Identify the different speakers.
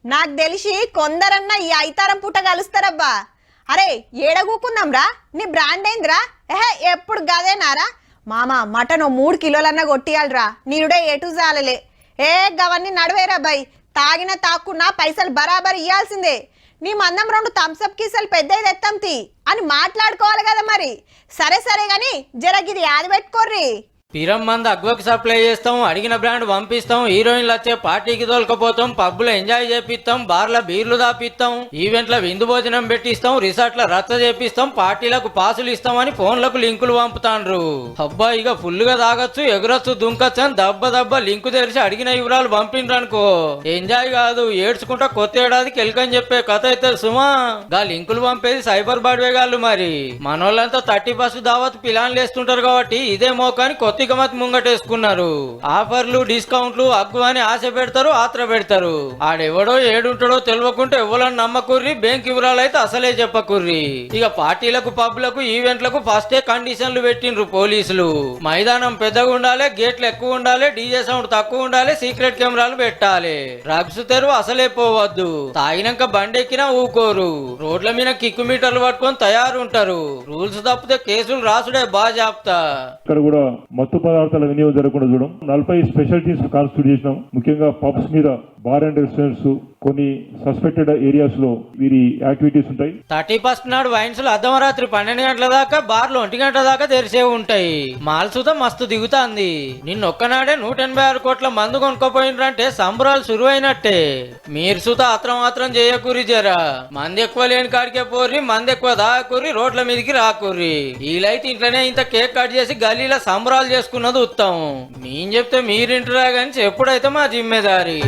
Speaker 1: నాకు తెలిసి కొందరన్నా ఈ ఐతారం పుట్ట కలుస్తారబ్బా. అరే ఏడగూకుందాంరా, నీ బ్రాండ్ ఏందిరా? ఎప్పుడు గదేనారా మామ, మటన్ 3 కిలోలన్నా కొట్టియాలరా, నీరుడే ఎటు జాలలే. గవన్నీ నడవేరా బాయ్, తాగిన తాక్కున్నా పైసలు బరాబర్ ఇయ్యాల్సిందే. నీ మందం 2 థమ్స్అప్ కీసలు పెద్దది తెత్తాం తీ అని మాట్లాడుకోవాలి కదా మరి. సరే సరే గాని జరగిది యాది పెట్టుకోర్రి.
Speaker 2: పిరం మంది అగ్వకి సప్లై చేస్తాం, అడిగిన బ్రాండ్ పంపిస్తాం, హీరోయిన్లు వచ్చే పార్టీకి తోలుకపోతాం, పబ్బులో ఎంజాయ్ చేపిస్తాం, బార్ల బీర్లు దాపిస్తాం, ఈవెంట్ల విందు భోజనం పెట్టిస్తాం, రిసార్ట్ల రచ్చ చేపిస్తాం, పార్టీలకు పాసులు ఇస్తామని ఫోన్లకు లింకులు పంపుతాండ్రు. అబ్బా ఇక ఫుల్ గా తాగొచ్చు, ఎగురొచ్చు, దుంకచ్చు అని దబ్బ లింకు తెరిచి అడిగిన వివరాలు పంపిండ్రనుకో ఎంజాయ్ కాదు ఏడ్చుకుంటా కొత్త ఏడాదికి ఎలుకని చెప్పే కథ అయితే సుమా. గా లింకులు పంపేది సైబర్ బాడ్వేగాళ్ళు. మరి మనోళ్ళంతా 30 దావత్ పిలాన్లు వేస్తుంటారు కాబట్టి ఇదే మోకాని కొత్త గమత్ ముంగటేసుకున్నారు. ఆఫర్లు డిస్కౌంట్లు అగ్గు అని ఆశ పెడతారు, ఆత్ర పెడతారు. ఆడెవడో ఏడుంటాడో తెలియకుంటే ఎవరని నమ్మకుర్రి, బ్యాంక్ వివరాలు అయితే అసలే చెప్పకుర్రి. ఇక పార్టీలకు పబ్లకు ఈవెంట్లకు ఫస్టే కండిషన్లు పెట్టిండ్రు పోలీసులు. మైదానం పెద్దగా ఉండాలి, గేట్లు ఎక్కువ ఉండాలి, డీజే సౌండ్ తక్కువ ఉండాలి, సీక్రెట్ కెమెరాలు పెట్టాలి. డ్రగ్స్ తెరువు అసలే పోవద్దు, తాగినాక బండెక్కినా ఊకోరు, రోడ్ల మీద కిక్కు మీటర్లు పట్టుకొని తయారుంటారు. రూల్స్ తప్పితే కేసులు రాసుడే బాజాప్తా.
Speaker 3: మత్తు పదార్థాల వినియోగం జరగకుండా చూడడం, 40 స్పెషల్ టీమ్స్ కాన్స్టిట్యూట్ చేసినాం. ముఖ్యంగా పబ్స్ మీద, బార్ అండ్ రెస్టారెంట్స్, కొన్ని సస్పెక్టెడ్ ఏరియాస్ లో వీరి యాక్టివిటీస్ ఉంటాయి.
Speaker 2: 31 నాడు వైన్స్ లో అర్ధమరాత్రి 12 గంటల దాకా, బార్లు 1 గంట దాకా తెరిసే ఉంటాయి. మాల్సుతో మస్తు దిగుతాంది. నిన్నొక్కనాడే 186 కోట్ల మందు కొనుక్కోపోయినరంటే సంబరాలు సురువైనట్టే. మీరు సుత ఆత్రం చేయకూరి జరా. మంది ఎక్కువ లేని కాడికే పోర్రి, మంది ఎక్కువ దాకూరి, రోడ్ల మీదకి రాకూర్రి. వీలైతే ఇంట్లోనే ఇంత కేక్ కట్ చేసి గల్లీలో సంబరాలు చేసుకున్నది ఉత్తమం. నేను చెప్తే మీరింటరా గాని ఎప్పుడైతే మా జిమ్మేదారి.